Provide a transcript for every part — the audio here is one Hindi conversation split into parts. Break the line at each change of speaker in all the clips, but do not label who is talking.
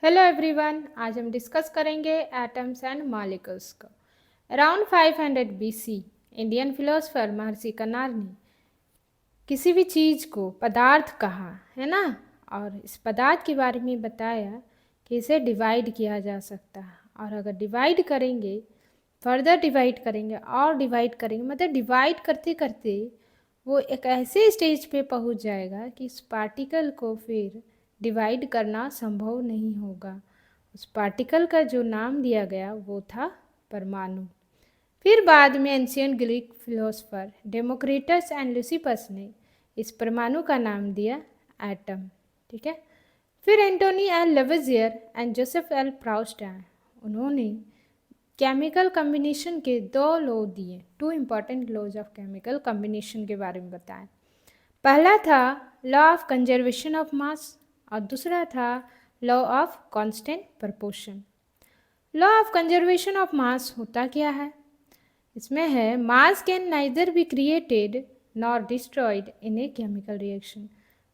हेलो एवरीवन, आज हम डिस्कस करेंगे एटम्स एंड मॉलिक्यूल्स को। अराउंड 500 बीसी इंडियन फिलोसफर महर्षि कनार ने किसी भी चीज़ को पदार्थ कहा है ना, और इस पदार्थ के बारे में बताया कि इसे डिवाइड किया जा सकता है, और अगर डिवाइड करेंगे, फर्दर डिवाइड करेंगे और डिवाइड करेंगे, मतलब डिवाइड करते करते वो एक ऐसे स्टेज पे पहुंच जाएगा कि इस पार्टिकल को फिर डिवाइड करना संभव नहीं होगा। उस पार्टिकल का जो नाम दिया गया वो था परमाणु। फिर बाद में ancient Greek philosopher Democritus and Leucippus ने इस परमाणु का नाम दिया एटम। ठीक है। फिर Antoine L Lavoisier and Joseph L Proust आए, उन्होंने केमिकल कम्बिनेशन के 2 लॉ दिए, 2 important laws of chemical combination के बारे में बताएं। पहला था law of conservation of mass और दूसरा था law of constant proportion. Law of conservation of mass होता क्या है? इसमें है mass can neither be created nor destroyed in a chemical reaction.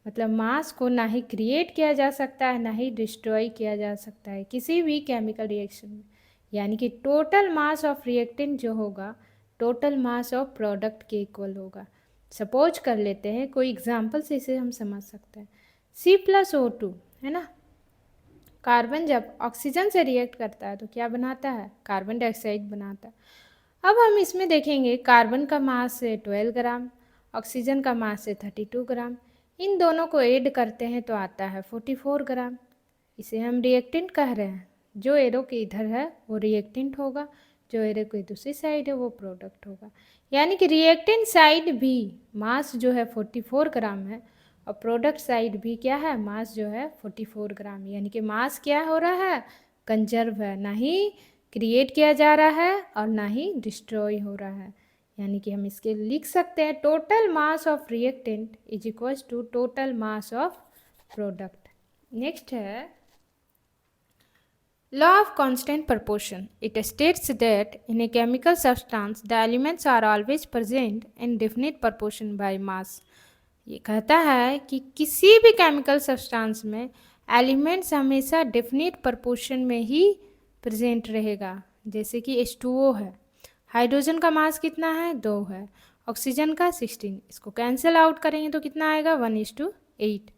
मतलब मास को ना ही क्रिएट किया जा सकता है ना ही डिस्ट्रॉय किया जा सकता है किसी भी केमिकल रिएक्शन में। यानी कि टोटल मास ऑफ रिएक्टेंट जो होगा टोटल मास ऑफ प्रोडक्ट के इक्वल होगा। सपोज कर लेते हैं, कोई एग्जांपल से इसे हम समझ सकते हैं। C+O2 है ना, कार्बन जब ऑक्सीजन से रिएक्ट करता है तो क्या बनाता है? कार्बन डाइऑक्साइड बनाता है। अब हम इसमें देखेंगे कार्बन का मास है 12 ग्राम, ऑक्सीजन का मास है 32 ग्राम। इन दोनों को ऐड करते हैं तो आता है 44 ग्राम। इसे हम रिएक्टेंट कह रहे हैं। जो एरो के इधर है वो रिएक्टेंट होगा, जो एरो के दूसरी साइड है वो प्रोडक्ट होगा। यानी कि रिएक्टेंट साइड भी मास जो है 44 ग्राम है और प्रोडक्ट साइड भी क्या है, मास जो है 44 ग्राम। यानी कि मास क्या हो रहा है, कंजर्व है, ना ही क्रिएट किया जा रहा है और ना ही डिस्ट्रॉय हो रहा है। यानी कि हम इसके लिख सकते हैं total mass of reactant is equals to total mass of product. Next है law of constant proportion. It states that in a chemical substance the elements are always present in definite proportion by mass. ये कहता है कि किसी भी केमिकल सब्सटेंस में एलिमेंट्स हमेशा डेफिनेट प्रपोर्शन में ही प्रेजेंट रहेगा। जैसे कि H2O है, हाइड्रोजन का मास कितना है, 2 है, ऑक्सीजन का 16। इसको कैंसिल आउट करेंगे तो कितना आएगा, 1:8।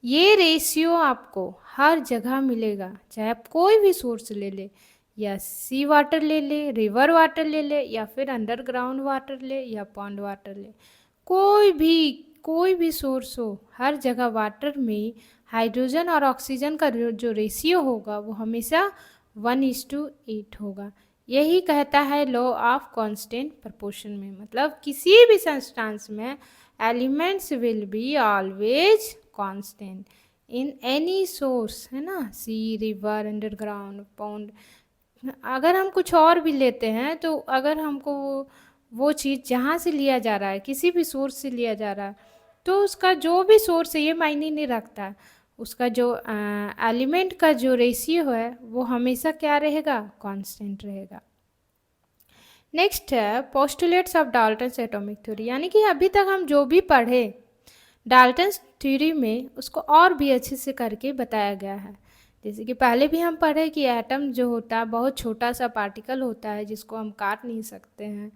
ये रेशियो आपको हर जगह मिलेगा, चाहे आप कोई भी सोर्स ले ले, या सी वाटर ले ले, रिवर वाटर ले ले, या फिर अंडरग्राउंड वाटर ले, या पॉन्ड वाटर ले, कोई भी सोर्स हो, हर जगह वाटर में हाइड्रोजन और ऑक्सीजन का जो रेशियो होगा वो हमेशा 1:8 होगा। यही कहता है लॉ ऑफ कांस्टेंट प्रपोर्शन में। मतलब किसी भी सब्सटेंस में elements will be always constant in any source, है ना, सी, रिवर, अंडरग्राउंड, पॉन्ड। अगर हम कुछ और भी लेते हैं तो अगर हमको वो चीज़ जहाँ से लिया जा रहा है, किसी भी सोर्स से लिया जा रहा है, तो उसका जो भी सोर्स है ये मायने नहीं रखता, उसका जो एलिमेंट का जो रेशियो है वो हमेशा क्या रहेगा, कांस्टेंट रहेगा। नेक्स्ट है postulates of Dalton's atomic theory. यानी कि अभी तक हम जो भी पढ़े डाल्टन्स थ्योरी में उसको और भी अच्छे से करके बताया गया है। जैसे कि पहले भी हम पढ़े कि एटम जो होता है बहुत छोटा सा पार्टिकल होता है जिसको हम काट नहीं सकते हैं,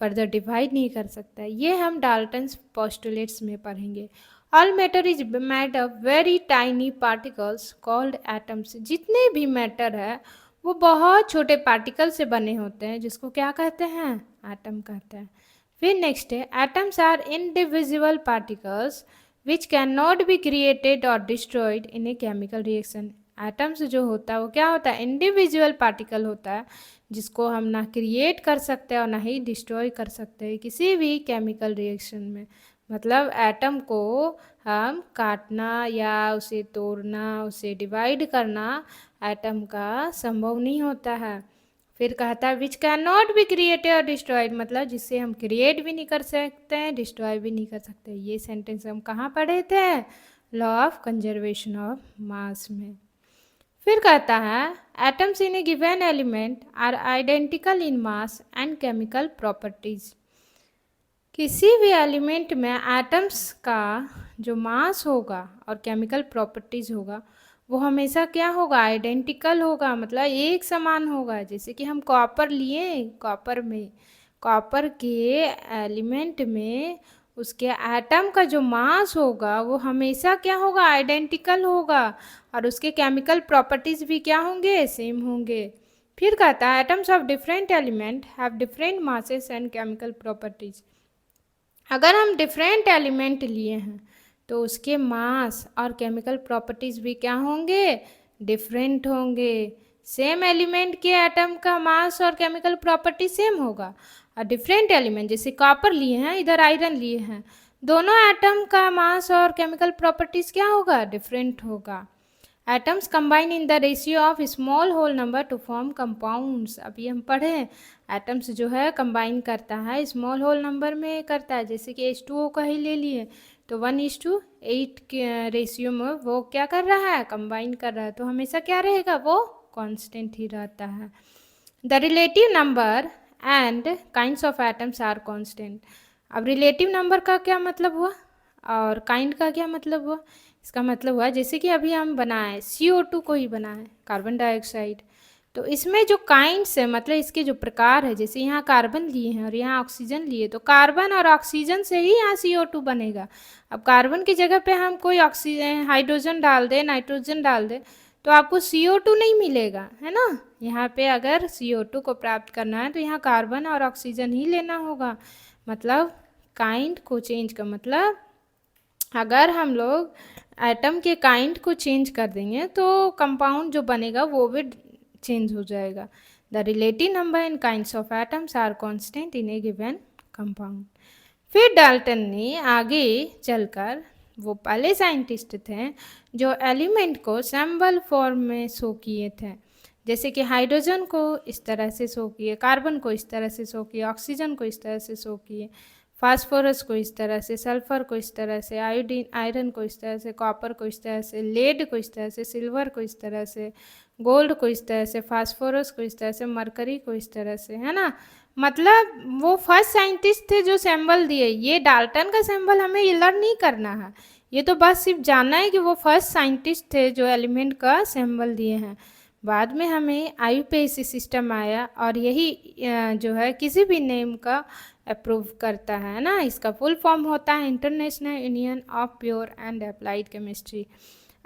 फर्दर डिवाइड नहीं कर सकता है। ये हम डाल्टन्स पोस्टुलेट्स में पढ़ेंगे। All matter is made of very tiny particles called atoms. जितने भी मैटर है वो बहुत छोटे पार्टिकल से बने होते हैं जिसको क्या कहते हैं, एटम कहते हैं। फिर नेक्स्ट है atoms are individual particles which can not be created or destroyed in a chemical reaction. Atoms जो होता है वो क्या होता है, इंडिविजुअल पार्टिकल होता है जिसको हम ना क्रिएट कर सकते हैं और ना ही डिस्ट्रॉय कर सकते हैं किसी भी केमिकल रिएक्शन में। मतलब एटम को हम काटना या उसे तोड़ना, उसे डिवाइड करना एटम का संभव नहीं होता है। फिर कहता है विच can not be created or destroyed, मतलब जिससे हम क्रिएट भी नहीं कर सकते हैं, डिस्ट्रॉय भी नहीं कर सकते। ये सेंटेंस हम कहाँ पढ़े थे, law of conservation of mass में। फिर कहता है atoms in a given element are identical in mass and chemical properties. किसी भी एलिमेंट में एटम्स का जो मास होगा और केमिकल प्रॉपर्टीज होगा वो हमेशा क्या होगा, आइडेंटिकल होगा, मतलब एक समान होगा। जैसे कि हम कॉपर लिए, कॉपर के एलिमेंट में उसके एटम का जो मास होगा वो हमेशा क्या होगा, आइडेंटिकल होगा, और उसके केमिकल प्रॉपर्टीज भी क्या होंगे, सेम होंगे। फिर कहता है atoms of different element have different masses and chemical properties. अगर हम डिफरेंट एलिमेंट लिए हैं तो उसके मास और केमिकल प्रॉपर्टीज भी क्या होंगे, डिफरेंट होंगे। सेम एलिमेंट के एटम का मास और केमिकल प्रॉपर्टी सेम होगा, और डिफरेंट एलिमेंट जैसे कॉपर लिए हैं, इधर आयरन लिए हैं, दोनों एटम का मास और केमिकल प्रॉपर्टीज क्या होगा, डिफरेंट होगा। Atoms combine in the ratio of small whole number to form compounds. अभी हम पढ़े एटम्स जो है कंबाइन करता है स्मॉल होल नंबर में करता है, जैसे कि H2O का ही ले लिए तो 1:8 के रेशियो में वो क्या कर रहा है, कंबाइन कर रहा है, तो हमेशा क्या रहेगा, वो कांस्टेंट ही रहता है। The relative number and kinds of atoms are constant. अब रिलेटिव नंबर का क्या मतलब हुआ और काइंड का क्या मतलब हुआ, इसका मतलब हुआ जैसे कि अभी हम बनाए CO2 को ही बनाए, कार्बन डाइऑक्साइड, तो इसमें जो काइंड्स है मतलब इसके जो प्रकार है, जैसे यहाँ कार्बन लिए हैं और यहाँ ऑक्सीजन लिए, तो कार्बन और ऑक्सीजन से ही यहाँ CO2 बनेगा। अब कार्बन की जगह पे हम कोई ऑक्सीजन हाइड्रोजन डाल दें, नाइट्रोजन डाल दें, तो आपको CO2 नहीं मिलेगा, है ना। यहाँ पे अगर CO2 को प्राप्त करना है तो यहाँ कार्बन और ऑक्सीजन ही लेना होगा। मतलब काइंड को चेंज का मतलब, अगर हम लोग एटम के काइंड को चेंज कर देंगे तो कंपाउंड जो बनेगा वो भी चेंज हो जाएगा। The relative number and kinds of atoms are constant in a given compound. फिर डाल्टन ने आगे चलकर, वो पहले साइंटिस्ट थे जो एलिमेंट को सिंबल फॉर्म में शो किए थे, जैसे कि हाइड्रोजन को इस तरह से शो किए, कार्बन को इस तरह से शो किए, ऑक्सीजन को इस तरह से शो किए, फास्फोरस को इस तरह से, सल्फर को इस तरह से, आयोडीन आयरन को इस तरह से, कॉपर को इस तरह से, लेड को इस तरह से, सिल्वर को इस तरह से, गोल्ड को इस तरह से, फास्फोरस को इस तरह से, मरकरी को इस तरह से, है ना। मतलब वो फर्स्ट साइंटिस्ट थे जो सिंबल दिए। ये डाल्टन का सिंबल हमें ये लर्न नहीं करना है, ये तो बस सिर्फ जानना है कि वो फर्स्ट साइंटिस्ट थे जो एलिमेंट का सिंबल दिए हैं। बाद में हमें IUPAC सिस्टम आया और यही जो है किसी भी नेम का अप्रूव करता है ना। इसका फुल फॉर्म होता है international union of pure and applied chemistry.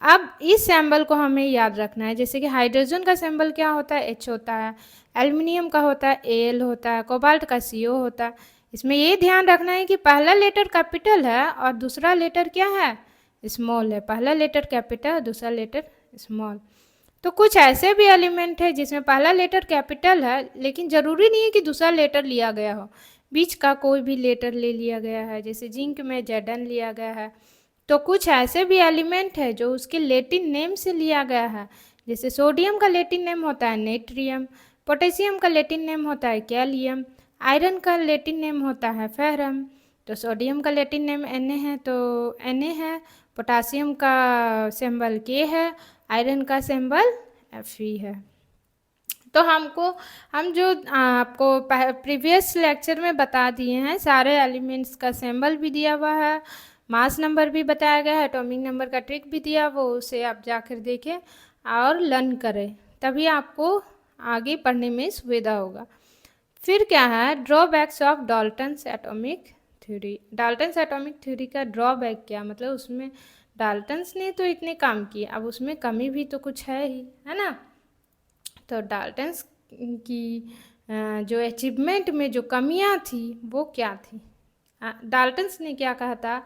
अब इस सिंबल को हमें याद रखना है, जैसे कि हाइड्रोजन का सिंबल क्या होता है, H होता है, एल्युमिनियम का होता है Al होता है, कोबाल्ट का CO होता है। इसमें ये ध्यान रखना है कि पहला लेटर कैपिटल है और दूसरा लेटर क्या है, स्मॉल है। पहला लेटर कैपिटल, दूसरा लेटर स्मॉल। तो कुछ ऐसे भी एलिमेंट है जिसमें पहला लेटर कैपिटल है लेकिन ज़रूरी नहीं है कि दूसरा लेटर लिया गया हो, बीच का कोई भी लेटर ले लिया गया है, जैसे जिंक में Zn लिया गया है। तो कुछ ऐसे भी एलिमेंट है जो उसके लेटिन नेम से लिया गया है, जैसे सोडियम का लेटिन नेम होता है नेट्रियम, पोटेशियम का लेटिन नेम होता है कैलियम, आयरन का लेटिन नेम होता है फेरम। तो सोडियम का लेटिन नेम Na है तो Na है, पोटासियम का सिंबल K है, आयरन का सिंबल Fe है। तो हम जो आपको प्रीवियस लेक्चर में बता दिए हैं, सारे एलिमेंट्स का सिंबल भी दिया हुआ है, मास नंबर भी बताया गया है, एटॉमिक नंबर का ट्रिक भी दिया, वो उसे आप जाकर देखें और लर्न करें, तभी आपको आगे पढ़ने में सुविधा होगा। फिर क्या है, drawbacks of Dalton's atomic theory. Dalton's atomic theory का ड्रॉबैक क्या, मतलब उसमें डाल्टन्स ने तो इतने काम किए, अब उसमें कमी भी तो कुछ है ही, है ना। तो डाल्टन्स की जो अचीवमेंट में जो कमियां थी वो क्या थी। डाल्टन्स ने क्या कहा था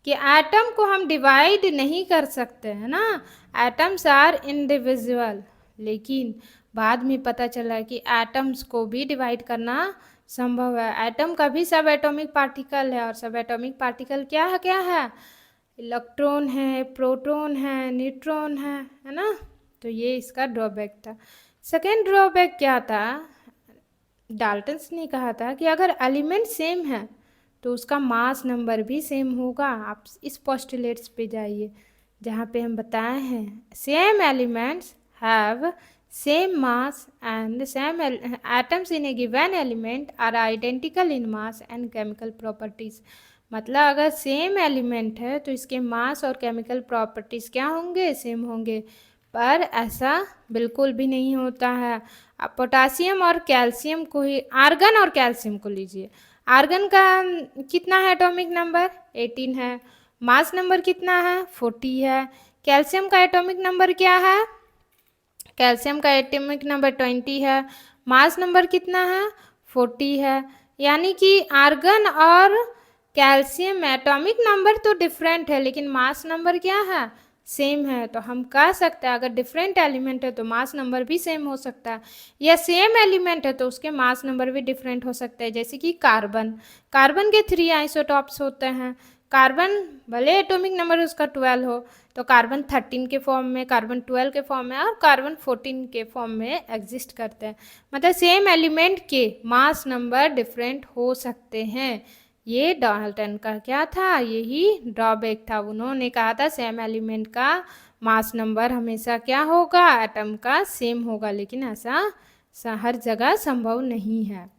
कि एटम को हम डिवाइड नहीं कर सकते, है ना, एटम्स आर इंडिविजुअल। लेकिन बाद में पता चला कि एटम्स को भी डिवाइड करना संभव है। एटम का भी सब एटॉमिक पार्टिकल है, और सब एटॉमिक पार्टिकल क्या है, इलेक्ट्रॉन है, प्रोटॉन है, न्यूट्रॉन है ना। तो ये इसका ड्रॉबैक था। सेकेंड ड्रॉबैक क्या था, डाल्टन्स ने कहा था कि अगर एलिमेंट सेम है तो उसका मास नंबर भी सेम होगा। आप इस पोस्टुलेट्स पे जाइए जहाँ पे हम बताए हैं same elements have same mass and same atoms in a given element are identical in mass and chemical properties. मतलब अगर सेम एलिमेंट है तो इसके मास और केमिकल प्रॉपर्टीज़ क्या होंगे, सेम होंगे। पर ऐसा बिल्कुल भी नहीं होता है। आप पोटासियम और कैल्शियम को ही, आर्गन और कैल्शियम को लीजिए। आर्गन का कितना है एटॉमिक नंबर? 18 है। मास नंबर कितना है? 40 है। कैल्शियम का एटॉमिक नंबर क्या है? कैल्शियम का एटॉमिक नंबर 20 है। मास नंबर कितना है? 40 है। यानी कि आर्गन और कैल्शियम एटॉमिक नंबर तो डिफरेंट है, लेकिन मास नंबर क्या है? सेम है। तो हम कह सकते हैं अगर डिफरेंट एलिमेंट है तो मास नंबर भी सेम हो सकता है, या सेम एलिमेंट है तो उसके मास नंबर भी डिफरेंट हो सकते हैं। जैसे कि कार्बन, कार्बन के 3 आइसोटॉप्स होते हैं। कार्बन भले एटॉमिक नंबर उसका 12 हो, तो कार्बन 13 के फॉर्म में, कार्बन 12 के फॉर्म में और कार्बन 14 के फॉर्म में एग्जिस्ट करते हैं। मतलब सेम एलिमेंट के मास नंबर डिफरेंट हो सकते हैं। ये डाल्टन का क्या था? यही ड्रॉबैक था। उन्होंने कहा था सेम एलिमेंट का मास नंबर हमेशा क्या होगा? एटम का सेम होगा, लेकिन ऐसा हर जगह संभव नहीं है।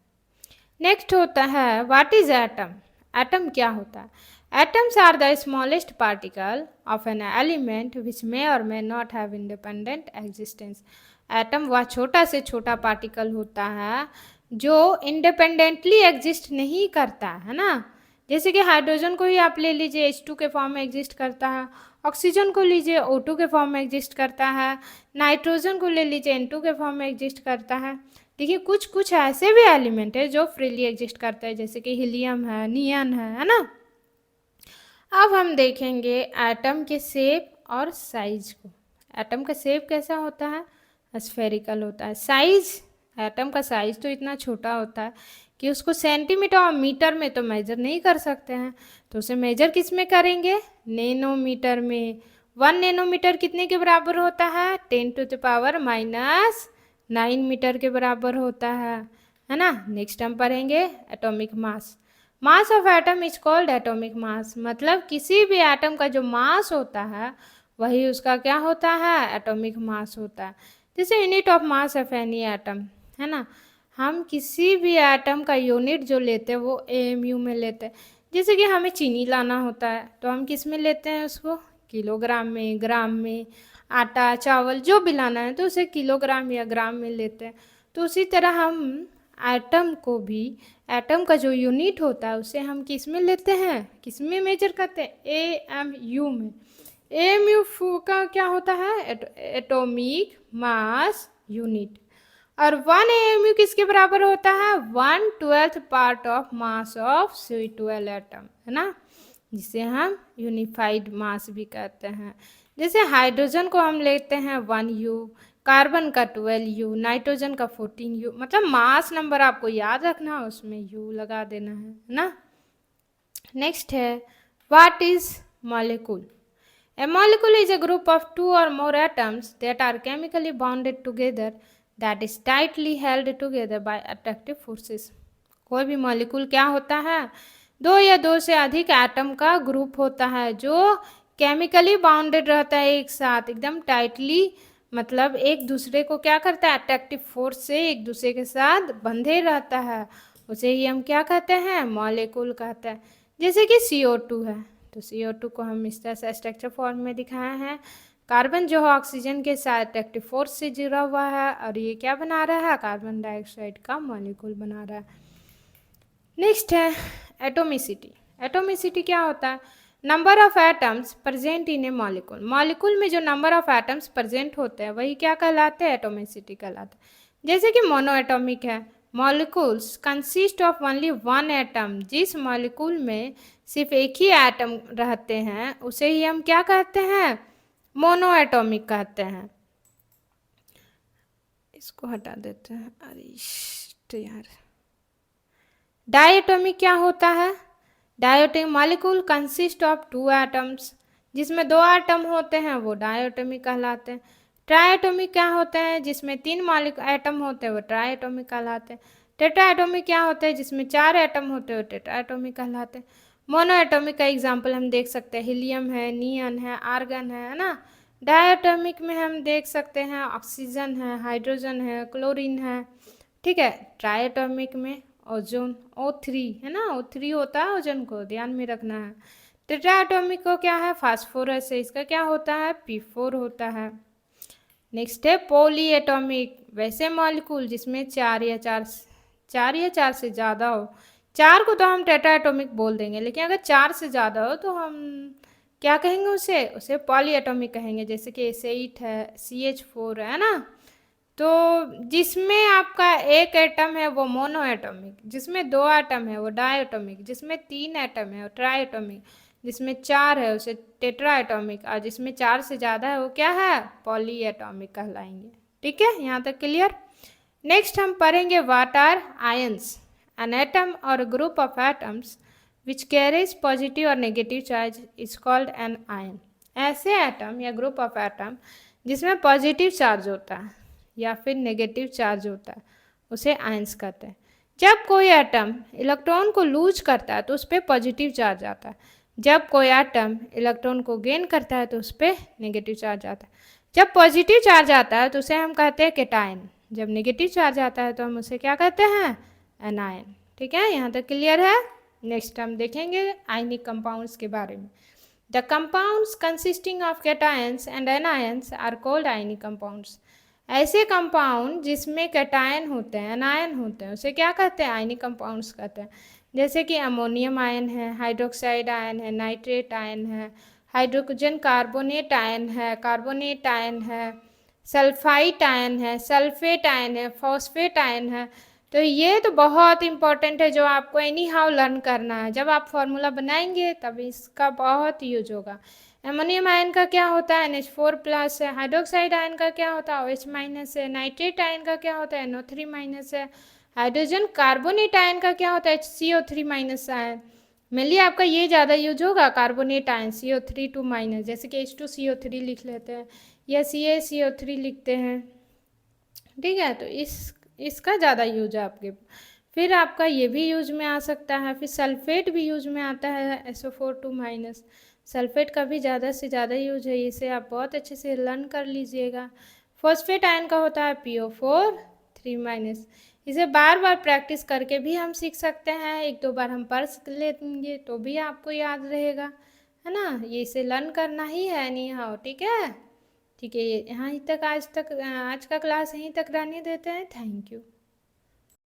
नेक्स्ट होता है व्हाट इज एटम? एटम क्या होता है? Atoms are the smallest particle of an element which may or may not have independent existence. Atom वह छोटा से छोटा पार्टिकल होता है जो इंडिपेंडेंटली एग्जिस्ट नहीं करता है ना। जैसे कि हाइड्रोजन को ही आप ले लीजिए, H2 के फॉर्म में एग्जिस्ट करता है। ऑक्सीजन को लीजिए, O2 के फॉर्म में एग्जिस्ट करता है। नाइट्रोजन को ले लीजिए, N2 के फॉर्म में एग्जिस्ट करता है। देखिए कुछ कुछ ऐसे भी एलिमेंट है जो फ्रीली एग्जिस्ट करते हैं, जैसे कि हीलियम है, नियन है ना। अब हम देखेंगे एटम के शेप और साइज को। एटम का शेप कैसा होता है? स्फेरिकल होता है। साइज, एटम का साइज तो इतना छोटा होता है कि उसको सेंटीमीटर और मीटर में तो मेजर नहीं कर सकते हैं, तो उसे मेजर किस में करेंगे? नैनोमीटर में। 1 नैनोमीटर कितने के बराबर होता है? 10⁻⁻9 मीटर के बराबर होता है ना। नेक्स्ट हम पढ़ेंगे atomic mass. Mass of atom is called atomic mass. मतलब किसी भी एटम का जो मास होता है वही उसका क्या होता है? एटॉमिक मास होता है। जैसे unit of mass of any atom, है ना। हम किसी भी एटम का यूनिट जो लेते हैं वो AMU में लेते हैं। जैसे कि हमें चीनी लाना होता है तो हम किस में लेते हैं उसको? किलोग्राम में, ग्राम में। आटा, चावल जो भी लाना है तो उसे किलोग्राम या ग्राम में लेते हैं। तो उसी तरह हम एटम को भी, एटम का जो यूनिट होता है उसे हम किस में लेते हैं? किस में मेजर करते हैं? AMU में। AMU का क्या होता है? Atomic mass unit. और 1 AMU किसके बराबर होता है? 1/12 part of mass of C12 atom, है ना, जिसे हम यूनिफाइड मास भी कहते हैं। जैसे हाइड्रोजन को हम लेते हैं 1U, कार्बन का 12U, नाइट्रोजन का 14U। मतलब मास नंबर आपको याद रखना, उसमें U लगा देना है ना। नेक्स्ट है what is molecule? A molecule is a group of 2 or more atoms that are chemically bonded together that is tightly held together by attractive forces. कोई भी मॉलिक्यूल क्या होता है? 2 या 2 से अधिक एटम का ग्रुप होता है जो केमिकली बाउंडेड रहता है एक साथ, एकदम टाइटली। मतलब एक दूसरे को क्या करता है? अट्रैक्टिव फोर्स से एक दूसरे के साथ बंधे रहता है। उसे ही हम क्या कहते हैं? मॉलिक्यूल कहते हैं। जैसे कि CO2 है, तो CO2 को हम इस तरह से स्ट्रक्चर फॉर्म में दिखाए हैं। कार्बन जो है ऑक्सीजन के साथ अट्रैक्टिव फोर्स से जुड़ा हुआ है और ये क्या बना रहा है? कार्बन डाइऑक्साइड का मॉलिक्यूल बना रहा है। नेक्स्ट है एटोमिसिटी। एटोमिसिटी क्या होता है? Number of atoms present in A molecule. Molecule में जो नंबर ऑफ एटम्स प्रेजेंट होते हैं वही क्या कहलाते हैं? एटोमिसिटी कहलाते हैं। जैसे कि मोनोएटॉमिक है, molecules consist of only 1 atom. जिस मॉलिक्यूल में सिर्फ एक ही एटम रहते हैं उसे ही हम क्या कहते हैं? मोनोएटॉमिक कहते हैं। इसको हटा देते हैं। अरे यार, डायटोमिक क्या होता है? Diatomic molecule consist of 2 atoms. जिसमें 2 एटम होते हैं वो डायटोमिक कहलाते हैं। ट्राइएटोमिक क्या होते हैं? जिसमें 3 एटम होते हैं वो ट्राइएटोमिक कहलाते हैं। टेट्राएटोमिक क्या होते हैं? जिसमें 4 एटम होते हैं वो टेट्राएटोमिक कहलाते हैं। मोनोएटोमिक का एग्जाम्पल हम देख सकते हैं, हीलियम है, नियन है, आर्गन है ना। डायटोमिक में हम देख सकते हैं ऑक्सीजन है, हाइड्रोजन है, क्लोरीन है। ठीक है। ट्राइएटोमिक में ओजोन O3 है ना, O3 होता है ओजोन को, ध्यान में रखना है। टेट्राएटोमिक को क्या है? फास्फोरस है, इसका क्या होता है? P4 होता है। नेक्स्ट है पॉली एटॉमिक, वैसे मॉलिक्यूल जिसमें चार या चार से ज़्यादा हो। चार को तो हम टेट्रा एटॉमिक बोल देंगे, लेकिन अगर चार से ज़्यादा हो तो हम क्या कहेंगे उसे पॉली एटॉमिक कहेंगे। जैसे कि S8 है, CH4 है ना। तो जिसमें आपका एक एटम है वो मोनो एटॉमिक, जिसमें दो एटम है वो डाई एटॉमिक, जिसमें तीन एटम है वो ट्राई एटॉमिक, जिसमें चार है उसे टेट्रा एटॉमिक, और जिसमें चार से ज़्यादा है वो क्या है, पॉली एटॉमिक कहलाएंगे। ठीक है, यहाँ तक क्लियर। नेक्स्ट हम पढ़ेंगे what are ions. An atom or group of atoms which carries positive or negative charge is called an ion. ऐसे एटम या ग्रुप ऑफ एटम जिसमें पॉजिटिव चार्ज होता है या फिर नेगेटिव चार्ज होता है उसे आयंस कहते हैं। जब कोई एटम इलेक्ट्रॉन को लूज करता है तो उस पर पॉजिटिव चार्ज आता है, जब कोई एटम इलेक्ट्रॉन को गेन करता है तो उस पर नेगेटिव चार्ज आता है। जब पॉजिटिव चार्ज आता है तो उसे हम कहते हैं केटायन, जब नेगेटिव चार्ज आता है तो हम उसे क्या कहते हैं, एनायन। ठीक है, यहाँ तक क्लियर है। नेक्स्ट हम देखेंगे आयनिक कंपाउंड्स के बारे में। The compounds consisting of cations and anions are called ionic compounds. ऐसे कंपाउंड जिसमें कैटायन होते हैं, एनायन होते हैं, उसे क्या कहते हैं, आयनिक कंपाउंड्स कहते हैं। जैसे कि अमोनियम आयन है, हाइड्रोक्साइड आयन है, नाइट्रेट आयन है, हाइड्रोजन कार्बोनेट आयन है, कार्बोनेट आयन है, सल्फाइट आयन है, सल्फेट आयन है, फॉस्फेट आयन है। तो ये तो बहुत इंपॉर्टेंट है जो आपको एनी हाउ लर्न करना है। जब आप फॉर्मूला बनाएंगे तब इसका बहुत यूज होगा। अमोनियम आयन का क्या होता है, NH4+ है। हाइड्रोक्साइड आयन का क्या होता है, OH- है। नाइट्रेट आयन का क्या होता है, NO3- है। हाइड्रोजन कार्बोनेट आयन का क्या होता है, HCO3- आयन। मेनली आपका ये ज़्यादा यूज होगा, कार्बोनेट आयन CO3 2-, जैसे कि H2CO3 लिख लेते हैं या CaCO3 लिखते हैं। ठीक है, तो इसका ज़्यादा यूज है आपके। फिर आपका ये भी यूज में आ सकता है, फिर सल्फेट भी यूज में आता है, SO4 2-। सल्फेट का भी ज़्यादा से ज़्यादा यूज है, इसे आप बहुत अच्छे से लर्न कर लीजिएगा। फॉस्फेट आयन का होता है PO4 3-। इसे बार बार प्रैक्टिस करके भी हम सीख सकते हैं, एक दो बार हम पढ़ लेंगे तो भी आपको याद रहेगा, है ना। ये इसे लर्न करना ही है नहीं हाउ। ठीक है, ठीक है, यहाँ तक आज का क्लास यहीं तक रहने देते हैं। Thank you.